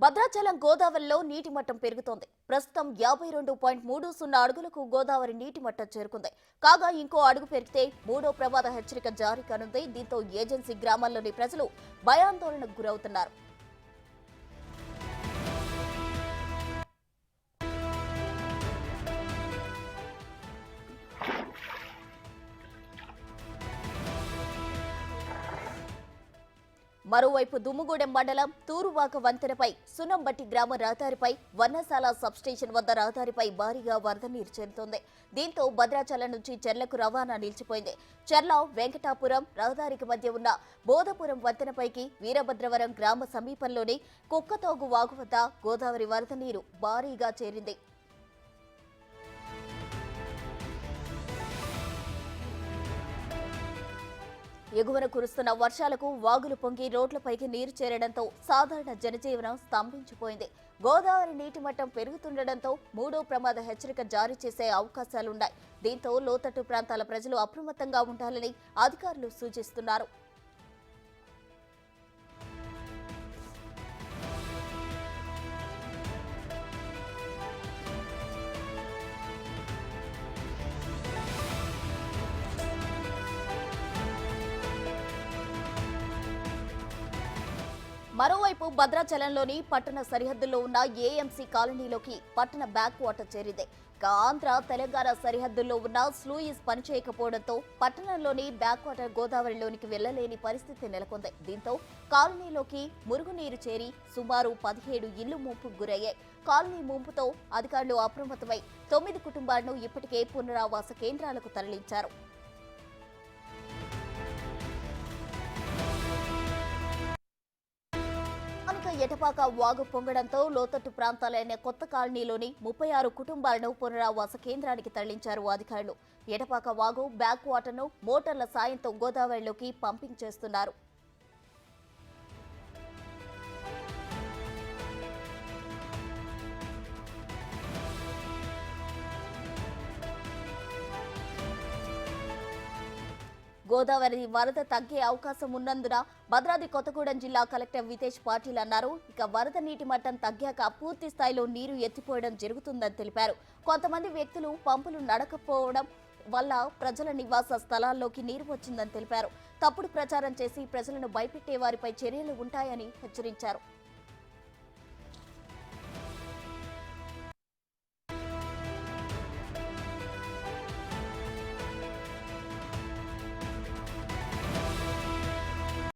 భద్రాచలం గోదావరిలో నీటి మట్టం పెరుగుతోంది. ప్రస్తుతం 52.30 అడుగులకు గోదావరి నీటి మట్టం చేరుకుంది. కాగా ఇంకో అడుగు పెరిగితే మూడో ప్రమాద హెచ్చరిక జారీ కానుంది. దీంతో ఏజెన్సీ గ్రామాల్లోని ప్రజలు భయాందోళనకు గురవుతున్నారు. మరోవైపు దుమ్ముగూడెం మండలం తూరువాక వంతెనపై సునంబట్టి గ్రామ రహదారిపై వన్నసాల సబ్స్టేషన్ వద్ద రహదారిపై భారీగా వరద నీరు చేరుతోంది. దీంతో భద్రాచలం నుంచి చెర్లకు రవాణా నిలిచిపోయింది. చెర్ల వెంకటాపురం రహదారికి మధ్య ఉన్న బోధపురం వంతెనపైకి వీరభద్రవరం గ్రామ సమీపంలోని కుక్కతోగు వాగు వద్ద గోదావరి వరద నీరు భారీగా చేరింది. ఎగువన కురుస్తున్న వర్షాలకు వాగులు పొంగి రోడ్లపైకి నీరు చేరడంతో సాధారణ జనజీవనం స్తంభించిపోయింది. గోదావరి నీటి మట్టం పెరుగుతుండటంతో మూడో ప్రమాద హెచ్చరిక జారీ చేసే అవకాశాలున్నాయి. దీంతో లోతట్టు ప్రాంతాల ప్రజలు అప్రమత్తంగా ఉండాలని అధికారులు సూచిస్తున్నారు. మరోవైపు భద్రాచలంలోని పట్టణ సరిహద్దుల్లో ఉన్న ఏఎంసీ కాలనీలోకి పట్టణ బ్యాక్ వాటర్ చేరింది. ఆంధ్ర తెలంగాణ సరిహద్దుల్లో ఉన్న స్లూయిస్ పనిచేయకపోవడంతో పట్టణంలోని బ్యాక్ వాటర్ గోదావరిలోనికి వెళ్లలేని పరిస్థితి నెలకొంది. దీంతో కాలనీలోకి మురుగునీరు చేరి సుమారు 17 ఇళ్లు ముంపుకు గురయ్యాయి. కాలనీ ముంపుతో అధికారులు అప్రమత్తమై 9 కుటుంబాలను ఇప్పటికే పునరావాస కేంద్రాలకు తరలించారు. ఎటపాక వాగు పొంగడంతో లోతట్టు ప్రాంతాలైన కొత్త కాలనీలోని 36 కుటుంబాలను పునరావాస కేంద్రానికి తరలించారు అధికారులు. ఎటపాక వాగు బ్యాక్ వాటర్ను మోటార్ల సాయంతో గోదావరిలోకి పంపింగ్ చేస్తున్నారు. గోదావరి వరద తగ్గే అవకాశం ఉన్నందున భద్రాద్రి కొత్తగూడెం జిల్లా కలెక్టర్ వితేష్ పాటిల్ అన్నారు. ఇక వరద నీటి మట్టం తగ్గాక పూర్తి స్థాయిలో నీరు ఎత్తిపోయడం జరుగుతుందని తెలిపారు. కొంతమంది వ్యక్తులు పంపులు నడకపోవడం వల్ల ప్రజల నివాస స్థలాల్లోకి నీరు వచ్చిందని తెలిపారు. తప్పుడు ప్రచారం చేసి ప్రజలను భయపెట్టే వారిపై చర్యలు ఉంటాయని హెచ్చరించారు.